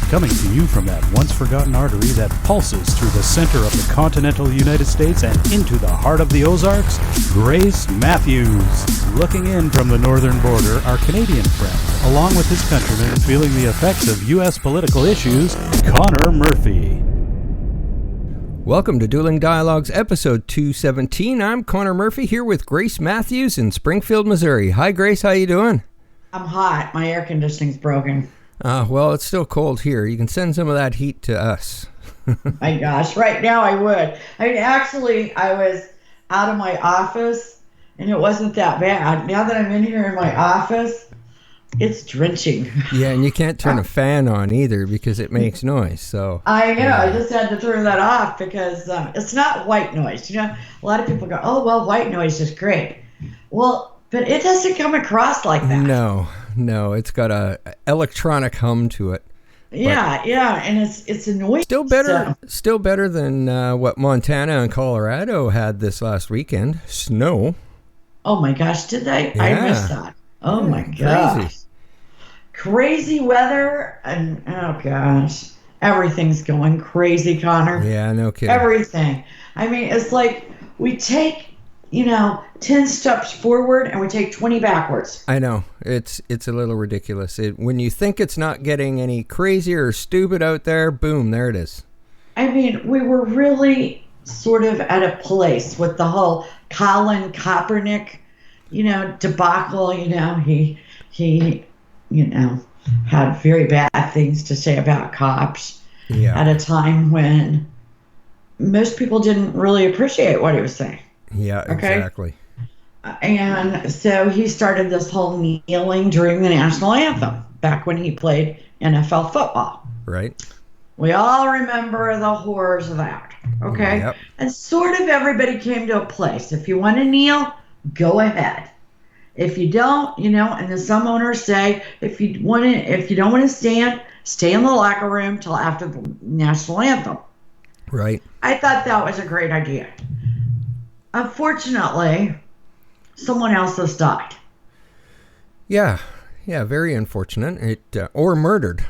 Coming to you from that once-forgotten artery that pulses through the center of the continental United States and into the heart of the Ozarks, Grace Matthews. Looking in from the northern border, our Canadian friend, along with his countrymen feeling the effects of U.S. political issues, Connor Murphy. Welcome to Dueling Dialogues, episode 217. I'm Connor Murphy here with Grace Matthews in Springfield, Missouri. Hi, Grace. How you doing? I'm hot. My air conditioning's broken. Well, it's still cold here. You can send some of that heat to us. My gosh, right now I would. I mean, actually, I was out of my office, and it wasn't that bad. Now that I'm in here in my office, it's drenching. Yeah, and you can't turn a fan on either because it makes noise. So I know. I just had to turn that off because it's not white noise. You know, a lot of people go, "Oh, well, white noise is great." Well, but it doesn't come across like that. No, it's got a electronic hum to it. Yeah, and it's annoying. Still better than what Montana and Colorado had this last weekend. Snow. Oh my gosh, did they? Yeah. I missed that. Oh my gosh. Crazy weather, and oh gosh, everything's going crazy, Connor. Yeah, no kidding. Everything. I mean, it's like we take, 10 steps forward and we take 20 backwards. I know. It's a little ridiculous. When you think it's not getting any crazier or stupid out there, boom, there it is. I mean, we were really sort of at a place with the whole Colin Kaepernick, debacle. He had very bad things to say about cops at a time when most people didn't really appreciate what he was saying. Yeah, exactly. And so he started this whole kneeling during the national anthem back when he played NFL football. Right. We all remember the horrors of that. Okay. Yep. And sort of everybody came to a place. If you want to kneel, go ahead. If you don't, and then some owners say, if you don't want to stand, stay in the locker room till after the national anthem. Right. I thought that was a great idea. Unfortunately, someone else has died. Yeah, very unfortunate. Or murdered,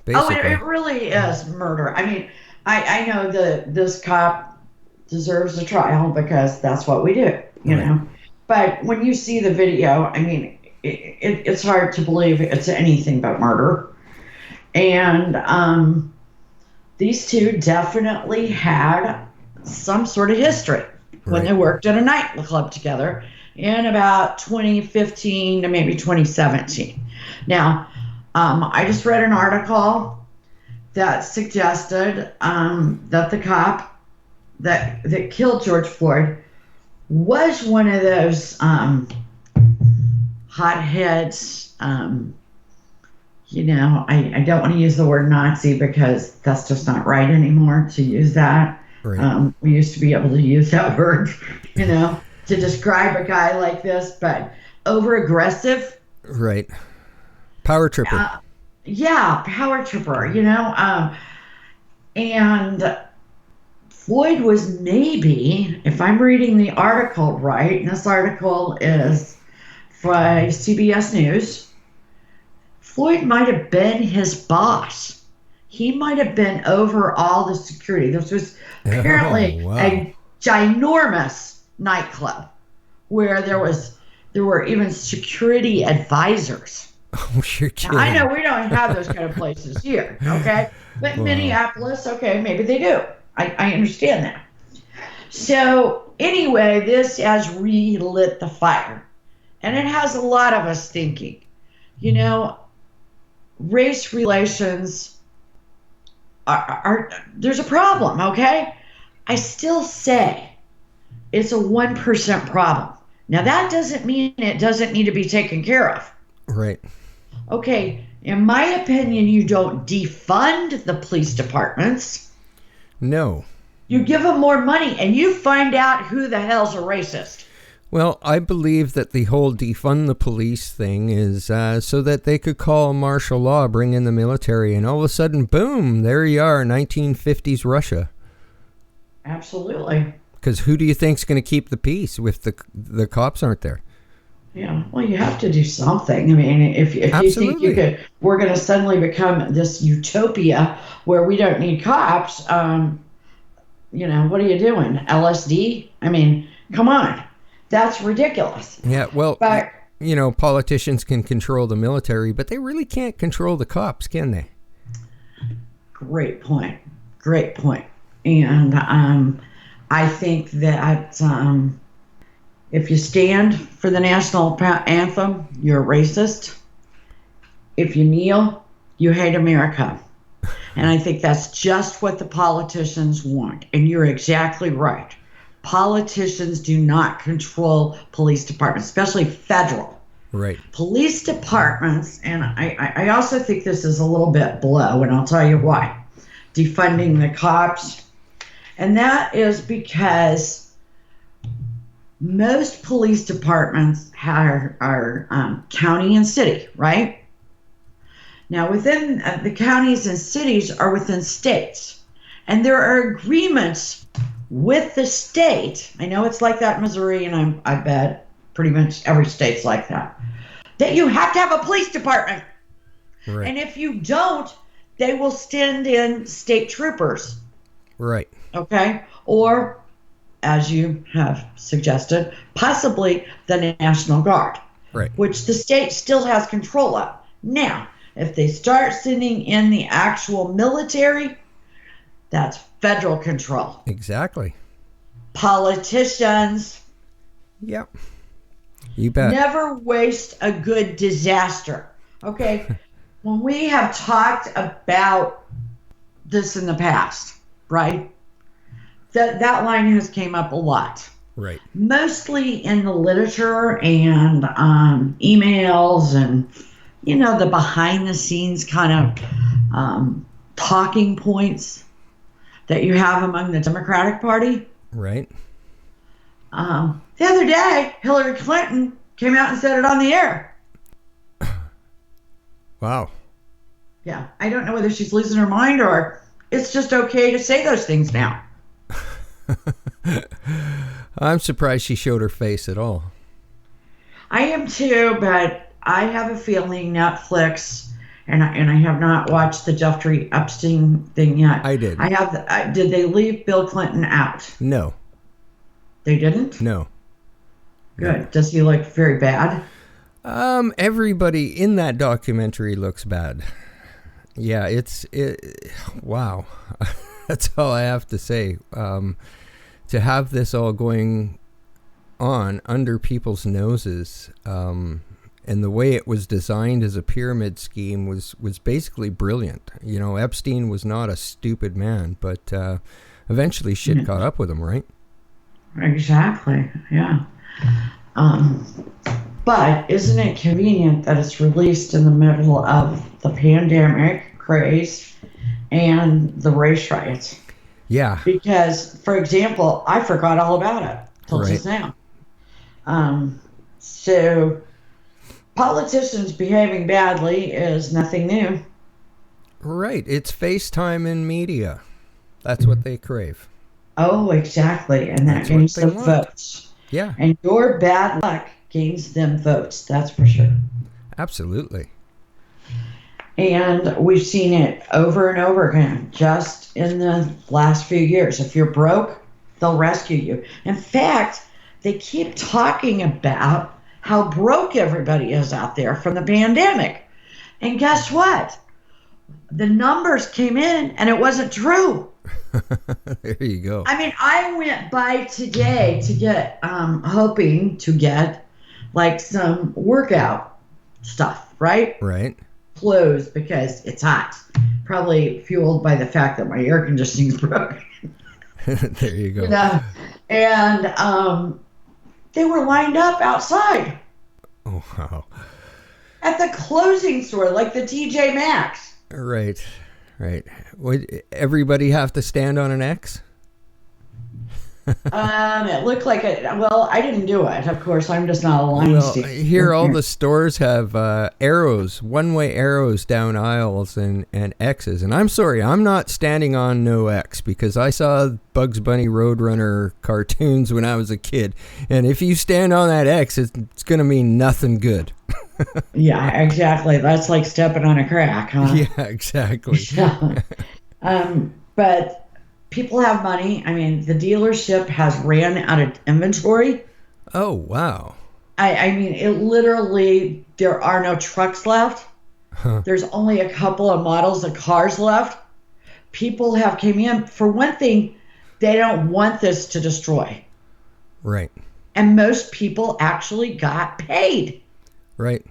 basically. Oh, it really is murder. I mean, I know that this cop deserves a trial because that's what we do, know. But when you see the video, I mean, it's hard to believe it's anything but murder. And these two definitely had some sort of history when they worked at a nightclub together in about 2015 to maybe 2017. Now, I just read an article that suggested that the cop that killed George Floyd was one of those hotheads. I don't want to use the word Nazi because that's just not right anymore to use that. Right. We used to be able to use that word, to describe a guy like this, but over-aggressive. Right. Power tripper. Power tripper, and Floyd was maybe, if I'm reading the article right, and this article is by CBS News, Floyd might have been his boss. He might have been over all the security. This was apparently a ginormous nightclub where there were even security advisors. Oh, you're kidding. Now, I know we don't have those kind of places here, okay? But Minneapolis, okay, maybe they do. I understand that. So anyway, this has relit the fire. And it has a lot of us thinking, race relations are there's a problem, okay? I still say it's a 1% problem. Now, that doesn't mean it doesn't need to be taken care of. Right. Okay, in my opinion, you don't defund the police departments. No. You give them more money and you find out who the hell's a racist. Well, I believe that the whole defund the police thing is so that they could call martial law, bring in the military, and all of a sudden, boom, there you are, 1950s Russia. Absolutely. Because who do you think's going to keep the peace if the cops aren't there? Yeah, well, you have to do something. I mean, if you think Absolutely. we're going to suddenly become this utopia where we don't need cops, what are you doing? LSD? I mean, come on, that's ridiculous. Yeah, well, But politicians can control the military, but they really can't control the cops, can they? great point, great point. And I think that if you stand for the national anthem, you're a racist. If you kneel, you hate America. And I think that's just what the politicians want. And you're exactly right. Politicians do not control police departments, especially federal. Right. Police departments, and I also think this is a little bit blow, and I'll tell you why. Defunding the cops. And that is because most police departments are county and city, right? Now, within the counties and cities are within states, and there are agreements with the state. I know it's like that in Missouri, and I bet pretty much every state's like that. That you have to have a police department, Right. and if you don't, they will send in state troopers. Right. Okay, or as you have suggested, possibly the National Guard, Right. which the state still has control of. Now, if they start sending in the actual military, that's federal control. Exactly. Politicians Yep. You bet. never waste a good disaster. Okay, when we have talked about this in the past, right? That line has came up a lot. Right. Mostly in the literature and emails and the behind the scenes kind of talking points that you have among the Democratic Party. Right. The other day, Hillary Clinton came out and said it on the air. Wow. Yeah, I don't know whether she's losing her mind or it's just okay to say those things now. I'm surprised she showed her face at all. I am too, but I have a feeling Netflix, and I have not watched the Jeffrey Epstein thing yet. I did. I have. Did they leave Bill Clinton out? No. They didn't? No. Good. Does he look very bad? Everybody in that documentary looks bad. Yeah, wow. That's all I have to say. To have this all going on under people's noses, and the way it was designed as a pyramid scheme was basically brilliant. Epstein was not a stupid man, but eventually shit caught up with him, right? Exactly. Yeah. But isn't it convenient that it's released in the middle of the pandemic craze and the race riots? Yeah. Because, for example, I forgot all about it till Right. just now. So politicians behaving badly is nothing new. Right. It's FaceTime in media. That's what they crave. Oh, exactly. And that That's what gains they them want. votes. Yeah, And your bad luck gains them votes. That's for sure. absolutely. And we've seen it over and over again just in the last few years. If you're broke, they'll rescue you. In fact, they keep talking about how broke everybody is out there from the pandemic. And guess what? The numbers came in and it wasn't true. There you go. I mean, I went by today to get, hoping to get like some workout stuff, right? Right. Clothes because it's hot. Probably fueled by the fact that my air conditioning's broken. There you go. And they were lined up outside Oh, wow. at the clothing store, like the TJ Maxx. Right. Would everybody have to stand on an X? It looked like it. Well, I didn't do it. Of course, I'm just not a line Well, Steve. here all the stores have arrows, one-way arrows down aisles and X's. And I'm sorry, I'm not standing on no X because I saw Bugs Bunny Roadrunner cartoons when I was a kid. And if you stand on that X, it's going to mean nothing good. Yeah, exactly. That's like stepping on a crack, huh? Yeah, exactly. Yeah. But people have money. I mean, the dealership has ran out of inventory. Oh, wow. I mean, it literally, there are no trucks left. Huh. There's only a couple of models of cars left. People have came in. For one thing, they don't want this to destroy. Right. And most people actually got paid. Right.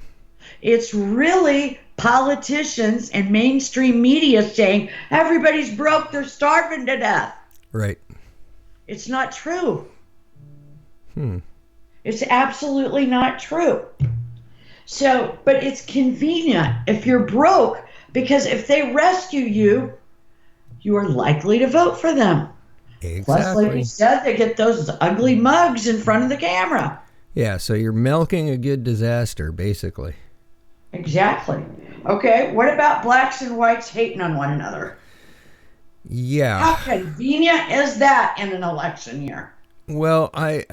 It's really politicians and mainstream media saying everybody's broke, they're starving to death. Right. It's not true. It's absolutely not true. So, but it's convenient if you're broke, because if they rescue you, you are likely to vote for them. Exactly. Plus, like you said, they get those ugly mugs in front of the camera. Yeah, so you're milking a good disaster, basically. Exactly. Okay, what about blacks and whites hating on one another? Yeah. How convenient is that in an election year? Well, I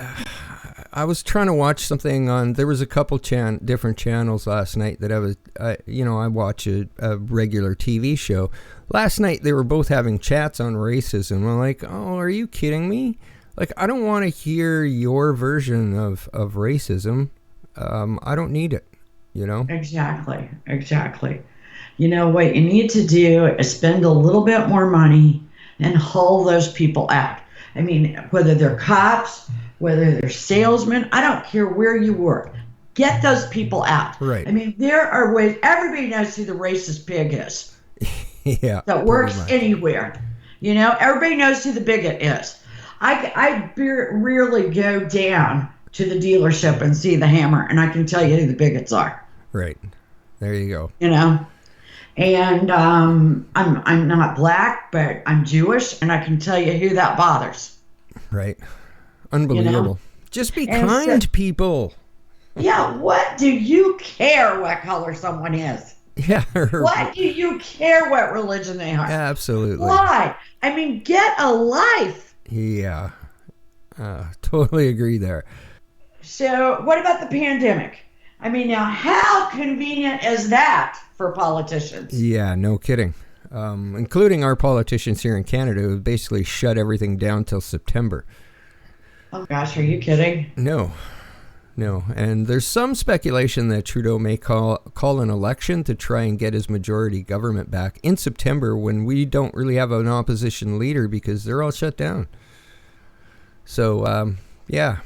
was trying to watch something on. There was a couple different channels last night that I watch a regular TV show. Last night they were both having chats on racism. I'm like, oh, are you kidding me? Like, I don't want to hear your version of racism. I don't need it, you know? Exactly. You know, what you need to do is spend a little bit more money and haul those people out. I mean, whether they're cops, whether they're salesmen, I don't care where you work. Get those people out. Right. I mean, there are ways. Everybody knows who the racist pig is. Yeah. That works anywhere. You know, everybody knows who the bigot is. I rarely go down to the dealership and see the hammer, and I can tell you who the bigots are. Right. There you go. You know, and I'm not black, but I'm Jewish, and I can tell you who that bothers. Right. Unbelievable. You know? Just be kind, people. Yeah, what do you care what color someone is? Yeah. What do you care what religion they are? Absolutely. Why? I mean, get a life. Yeah. Totally agree there. So, what about the pandemic? I mean, now, how convenient is that for politicians? Yeah, no kidding. Including our politicians here in Canada who basically shut everything down till September. Oh, gosh, are you kidding? No. And there's some speculation that Trudeau may call an election to try and get his majority government back in September when we don't really have an opposition leader because they're all shut down. So, yeah,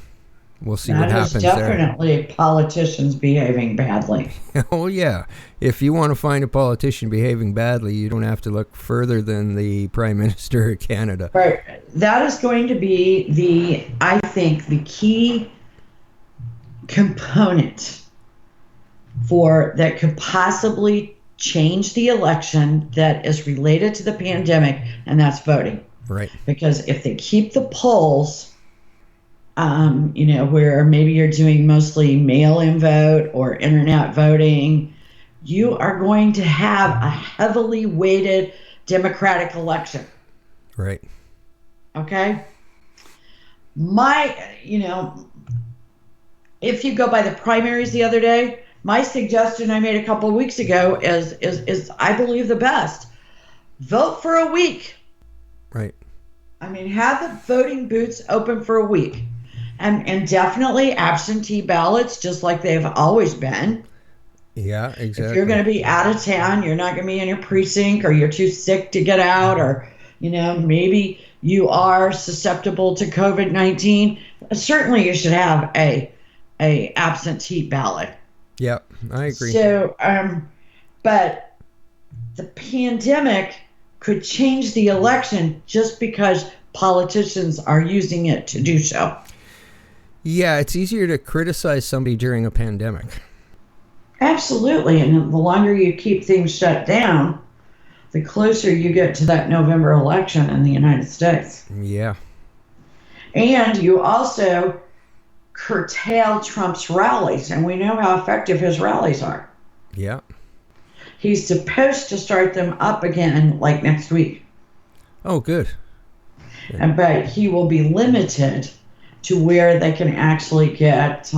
we'll see what happens there. That is definitely politicians behaving badly. Oh, yeah. If you want to find a politician behaving badly, you don't have to look further than the Prime Minister of Canada. Right. That is going to be I think, the key component that could possibly change the election that is related to the pandemic, and that's voting. Right. Because if they keep the polls, where maybe you're doing mostly mail-in vote or internet voting, you are going to have a heavily weighted Democratic election. Right. Okay? If you go by the primaries the other day, my suggestion I made a couple of weeks ago is I believe the best. Vote for a week. Right. I mean, have the voting booths open for a week. And definitely absentee ballots, just like they've always been. Yeah, exactly. If you're going to be out of town, you're not going to be in your precinct, or you're too sick to get out, or, maybe you are susceptible to COVID-19, certainly you should have a absentee ballot. Yeah, I agree. So, but the pandemic could change the election just because politicians are using it to do so. Yeah, it's easier to criticize somebody during a pandemic. Absolutely. And the longer you keep things shut down, the closer you get to that November election in the United States. Yeah. And you also curtail Trump's rallies, and we know how effective his rallies are. Yeah. He's supposed to start them up again like next week. Oh, good. But he will be limited to where they can actually get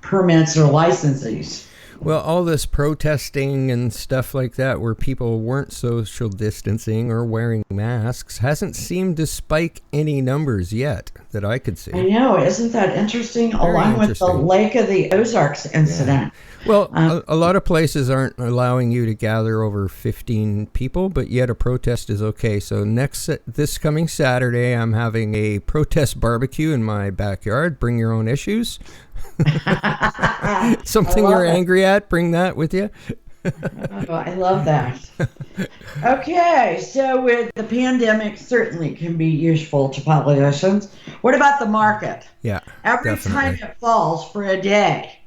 permits or licenses. Well, all this protesting and stuff like that where people weren't social distancing or wearing masks hasn't seemed to spike any numbers yet that I could see. I know. Isn't that interesting? Very Along interesting. with the Lake of the Ozarks incident. Yeah. Well, a lot of places aren't allowing you to gather over 15 people, but yet a protest is okay. So this coming Saturday, I'm having a protest barbecue in my backyard. Bring your own issues. Something you're angry at, bring that with you. Oh, I love that. Okay, so with the pandemic certainly can be useful to politicians. What about the market? Yeah, Every definitely. time it falls for a day,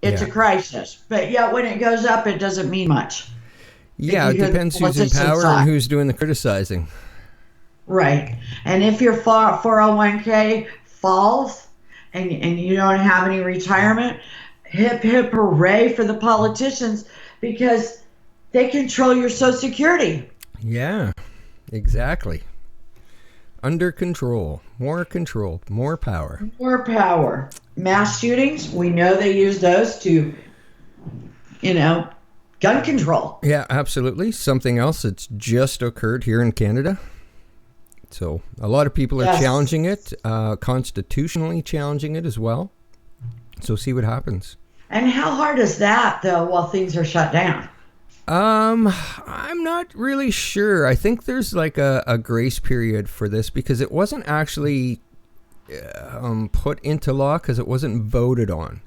it's a crisis. But yet when it goes up, it doesn't mean much. Yeah, it depends who's in power and who's doing the criticizing. Right. And if your 401k falls and you don't have any retirement, hip, hip, hooray for the politicians because they control your Social Security. Yeah, exactly. Under control, more power. More power. Mass shootings, we know they use those to, gun control. Yeah, absolutely. Something else that's just occurred here in Canada. So a lot of people are challenging it, constitutionally challenging it as well. So see what happens. And how hard is that, though, while things are shut down? I'm not really sure. I think there's like a grace period for this because it wasn't actually put into law because it wasn't voted on.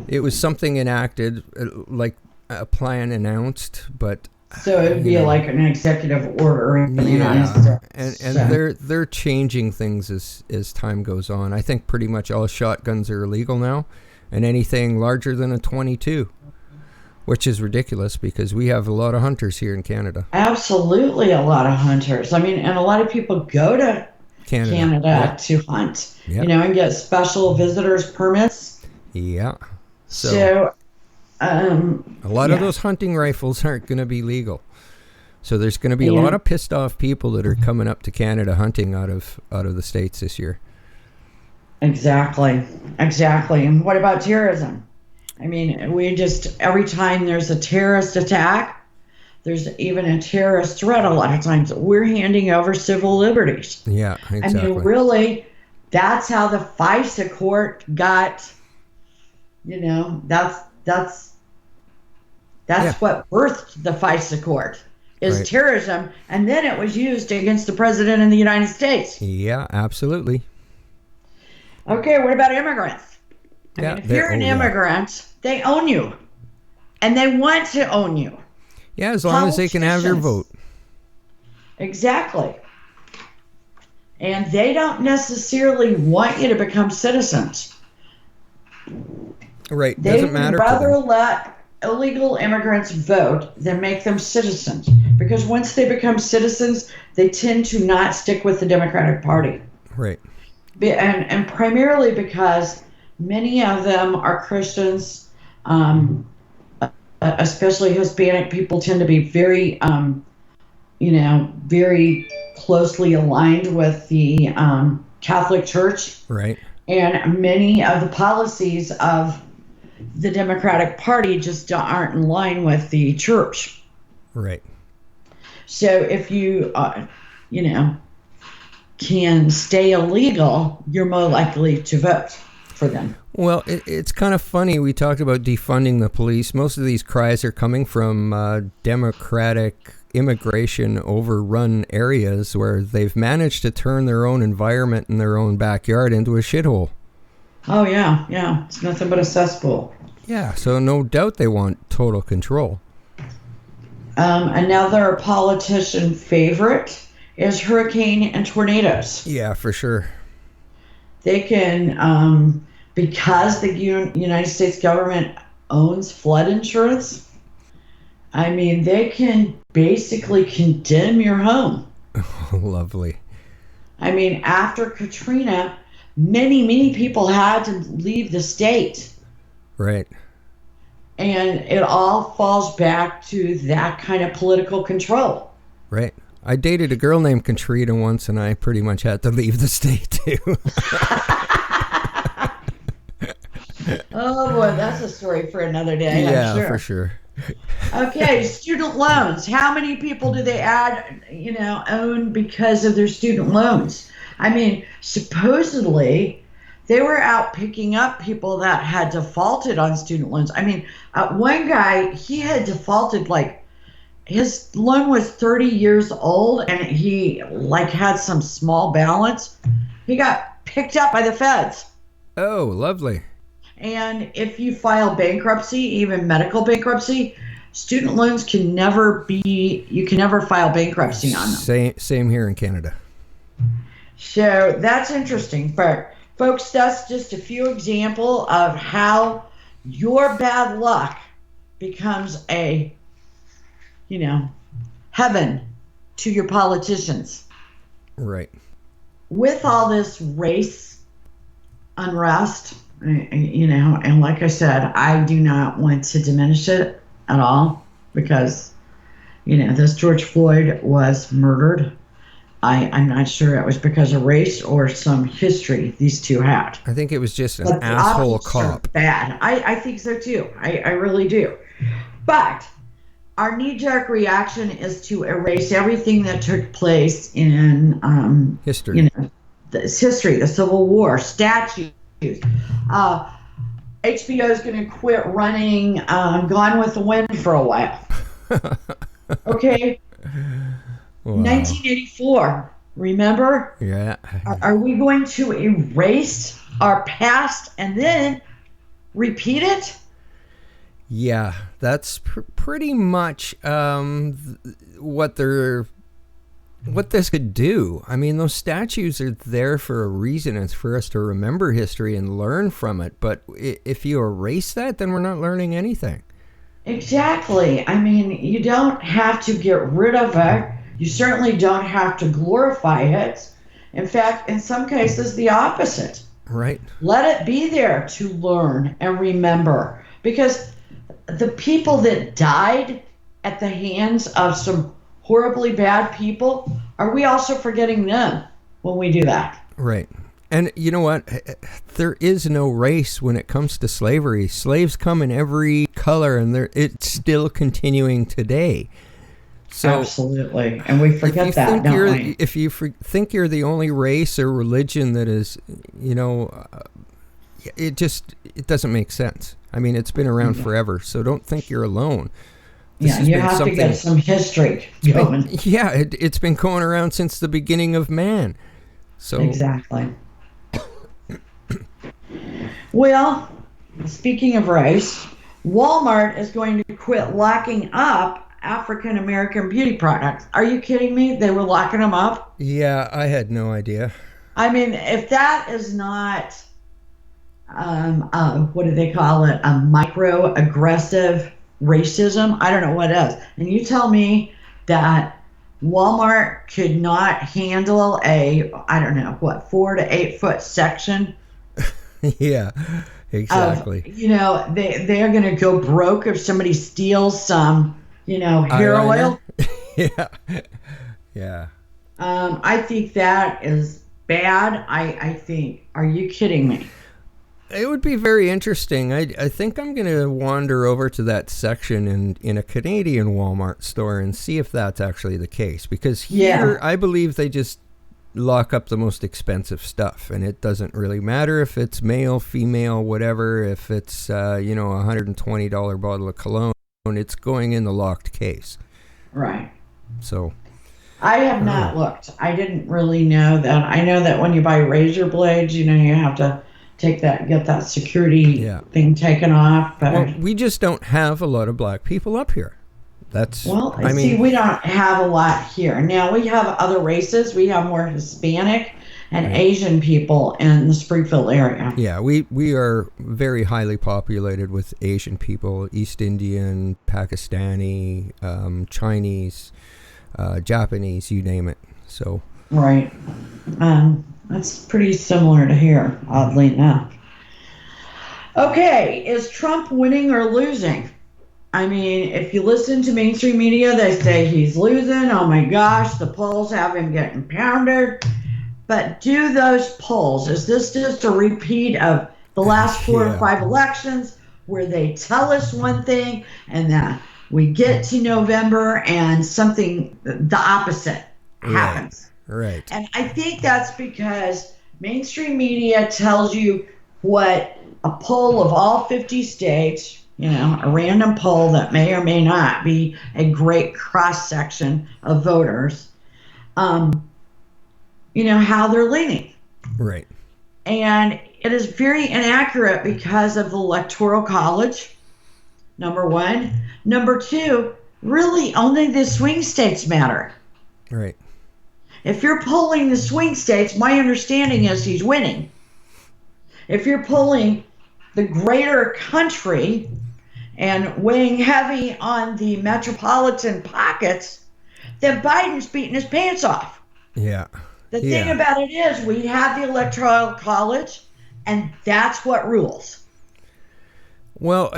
It was something enacted, like a plan announced, but so it would be like an executive order in the United States. And they're changing things as time goes on. I think pretty much all shotguns are illegal now, and anything larger than a .22, which is ridiculous because we have a lot of hunters here in Canada. Absolutely, a lot of hunters. I mean, and a lot of people go to Canada to hunt, and get special visitors permits. Yeah. So a lot of those hunting rifles aren't going to be legal. So there's going to be a lot of pissed off people that are coming up to Canada hunting out of the States this year. Exactly. And what about terrorism? I mean, every time there's a terrorist attack, there's even a terrorist threat a lot of times, we're handing over civil liberties. Yeah, exactly. I mean, really, that's how the FISA court got, that's what birthed the FISA court is terrorism, and then it was used against the president in the United States. Yeah, absolutely. Okay, what about immigrants? I mean, if you're an immigrant, they own you, and they want to own you. Yeah, as long as they can have your vote. Exactly. And they don't necessarily want you to become citizens. Right, doesn't matter. They'd rather let illegal immigrants vote than make them citizens. Because once they become citizens, they tend to not stick with the Democratic Party. Right. And primarily because many of them are Christians, especially Hispanic people tend to be very, very closely aligned with the Catholic Church. Right. And many of the policies of the Democratic Party just aren't in line with the church. Right. So if you, can stay illegal, you're more likely to vote for them. Well, it's kind of funny. We talked about defunding the police. Most of these cries are coming from Democratic immigration overrun areas where they've managed to turn their own environment and their own backyard into a shithole. Oh, yeah. It's nothing but a cesspool. Yeah, so no doubt they want total control. Another politician favorite is hurricane and tornadoes. Yeah, for sure. They can, because the United States government owns flood insurance, I mean, they can basically condemn your home. Oh, lovely. I mean, after Katrina, many people had to leave the state. Right. And it all falls back to that kind of political control. Right. I dated a girl named Contrita once, and I pretty much had to leave the state too. Oh boy, that's a story for another day. Yeah, I'm sure. for sure. Okay, student loans. How many people do they own because of their student loans? I mean, supposedly they were out picking up people that had defaulted on student loans. I mean, one guy, he had defaulted, like, his loan was 30 years old and he like had some small balance. He got picked up by the feds. Oh, lovely. And if you file bankruptcy, even medical bankruptcy, student loans can never file bankruptcy on them. Same here in Canada. So that's interesting. But folks, that's just a few examples of how your bad luck becomes a, heaven to your politicians. Right. With all this race unrest, and like I said, I do not want to diminish it at all because, this George Floyd was murdered. I'm not sure it was because of race or some history these two had. I think it was just an asshole cop. Bad. I think so too. I really do. But our knee-jerk reaction is to erase everything that took place in history. History, the Civil War, statues. HBO is going to quit running Gone with the Wind for a while. Okay. Wow. 1984. Remember? Yeah. Are we going to erase our past and then repeat it? Yeah, that's pretty much what this could do. I mean, those statues are there for a reason. It's for us to remember history and learn from it. But if you erase that, then we're not learning anything. Exactly. I mean, you don't have to get rid of it. You certainly don't have to glorify it. In fact, in some cases, the opposite. Right. Let it be there to learn and remember. Because the people that died at the hands of some horribly bad people, are we also forgetting them when we do that? Right. And you know what? There is no race when it comes to slavery. Slaves come in every color, and it's still continuing today. So absolutely. And we forget that, don't we? If you think you're the only race or religion that is, it doesn't make sense. I mean, it's been around forever, so don't think you're alone. You have to get some history going. It's been going around since the beginning of man. So exactly. Well, speaking of race, Walmart is going to quit locking up African American beauty products. Are you kidding me? They were locking them up? Yeah, I had no idea. I mean, if that is not, what do they call it? A microaggressive racism? I don't know what is. And you tell me that Walmart could not handle a, 4 to 8 foot section. Yeah, exactly. They are going to go broke if somebody steals some, hair oil. Yeah. I think that is bad. I think, are you kidding me? It would be very interesting. I think I'm going to wander over to that section in a Canadian Walmart store and see if that's actually the case. Because here, I believe they just lock up the most expensive stuff. And it doesn't really matter if it's male, female, whatever. If it's, a $120 bottle of cologne, it's going in the locked case. Right. So I have not looked. I didn't really know that. I know that when you buy razor blades, you have to get that security thing taken off. But well, we just don't have a lot of black people up here. We don't have a lot here. Now we have other races. We have more Hispanic and Asian people in the Springfield area. Yeah, we are very highly populated with Asian people, East Indian, Pakistani, Chinese, Japanese, you name it. So right. That's pretty similar to here, oddly enough. Okay, is Trump winning or losing? I mean, if you listen to mainstream media, they say he's losing. Oh my gosh, the polls have him getting pounded. But do those polls, is this just a repeat of the last 4 or 5 elections where they tell us one thing and then we get to November and something, the opposite happens? Right. And I think that's because mainstream media tells you what a poll of all 50 states, a random poll that may or may not be a great cross section of voters, how they're leaning. Right. And it is very inaccurate because of the Electoral College, number one. Number two, really only the swing states matter. Right. If you're polling the swing states, my understanding is he's winning. If you're polling the greater country and weighing heavy on the metropolitan pockets, then Biden's beating his pants off. Yeah. The thing about it is we have the Electoral College, and that's what rules. Well,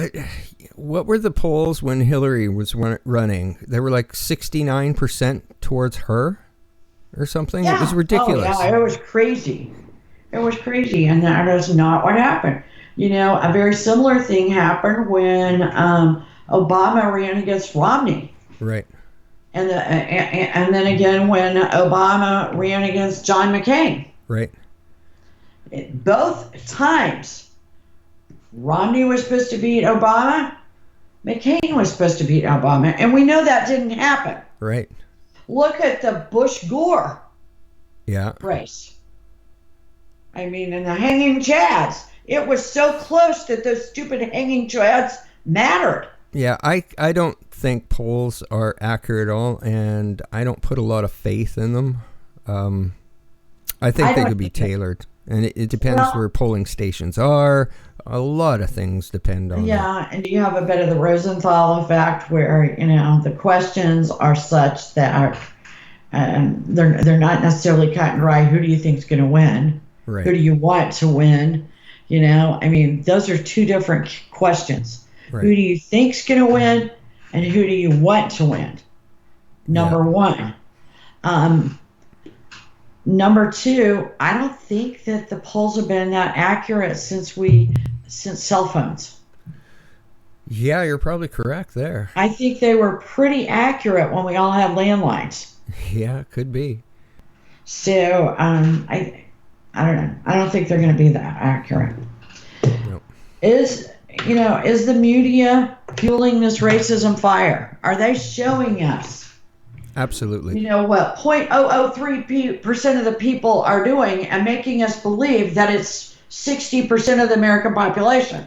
what were the polls when Hillary was running? They were like 69% towards her or something? Yeah. It was ridiculous. Oh, yeah, it was crazy. It was crazy, and that is not what happened. A very similar thing happened when Obama ran against Romney. Right. And then again when Obama ran against John McCain. Right. Both times, Romney was supposed to beat Obama, McCain was supposed to beat Obama, and we know that didn't happen. Right. Look at the Bush-Gore race. I mean, and the hanging chads. It was so close that those stupid hanging chads mattered. Yeah, I don't think polls are accurate at all, and I don't put a lot of faith in them. I think they could be tailored, and it depends where polling stations are. A lot of things depend on that. And you have a bit of the Rosenthal effect where, the questions are such that they're not necessarily cut and dry. Who do you think is going to win? Right. Who do you want to win? I mean, those are two different questions. Right. Who do you think's going to win, and who do you want to win? Number one. Number two, I don't think that the polls have been that accurate since cell phones. Yeah, you're probably correct there. I think they were pretty accurate when we all had landlines. Yeah, it could be. So, I don't know. I don't think they're going to be that accurate. Nope. Is the media fueling this racism fire? Are they showing us? Absolutely. What 0.003% of the people are doing and making us believe that it's 60% of the American population?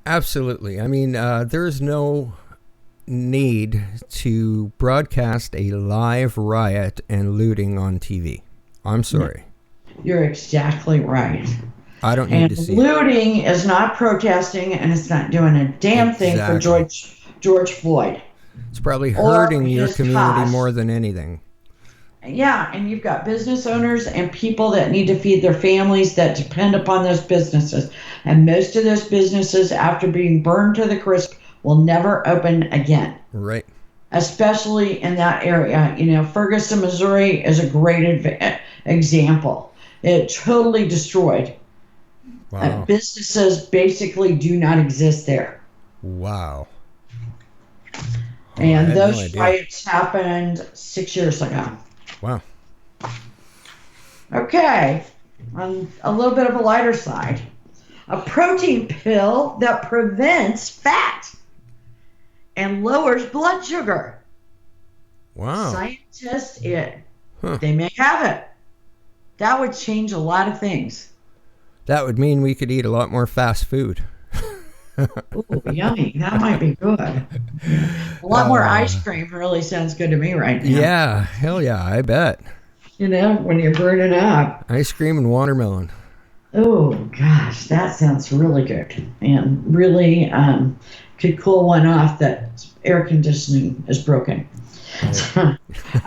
Absolutely. I mean, there is no need to broadcast a live riot and looting on TV. I'm sorry. You're exactly right. I don't need to see looting is not protesting, and it's not doing a damn thing for George Floyd. It's probably hurting your community more than anything. Yeah, and you've got business owners and people that need to feed their families that depend upon those businesses. And most of those businesses, after being burned to the crisp, will never open again. Right. Especially in that area. Ferguson, Missouri is a great example. It totally destroyed. Wow. Businesses basically do not exist there. Wow. And those riots happened 6 years ago. Wow. Okay. On a little bit of a lighter side. A protein pill that prevents fat and lowers blood sugar. Wow. Scientists, they may have it. That would change a lot of things. That would mean we could eat a lot more fast food. Ooh, yummy. That might be good. A lot more ice cream really sounds good to me right now. Yeah, hell yeah, I bet. When you're burning up. Ice cream and watermelon. Oh, gosh, that sounds really good. And really could cool one off that air conditioning is broken.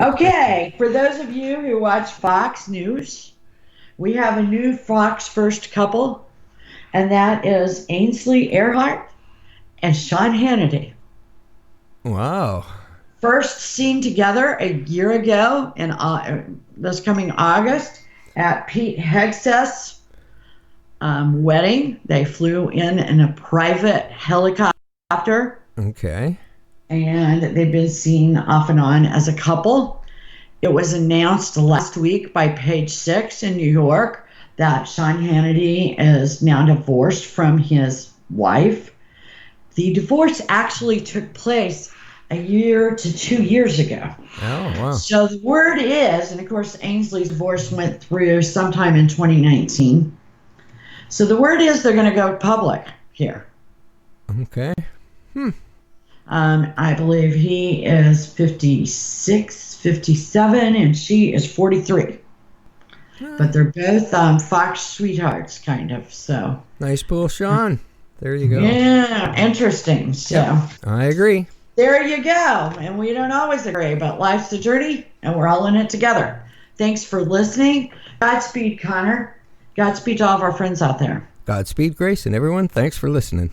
Okay, for those of you who watch Fox News, we have a new Fox first couple, and that is Ainsley Earhardt and Sean Hannity. Wow. First seen together a year ago in this coming August at Pete Hegseth's wedding. They flew in a private helicopter. Okay. And they've been seen off and on as a couple. It was announced last week by Page Six in New York that Sean Hannity is now divorced from his wife. The divorce actually took place a year to 2 years ago. Oh, wow. So the word is, and of course Ainsley's divorce went through sometime in 2019. So the word is they're going to go public here. Okay. I believe he is 56, 57, and she is 43. But they're both Fox sweethearts, kind of. So Nice pull, Sean. There you go. yeah, interesting. So I agree. there you go. And we don't always agree, but life's a journey, and we're all in it together. Thanks for listening. Godspeed, Connor. Godspeed to all of our friends out there. Godspeed, Grace, and everyone. Thanks for listening.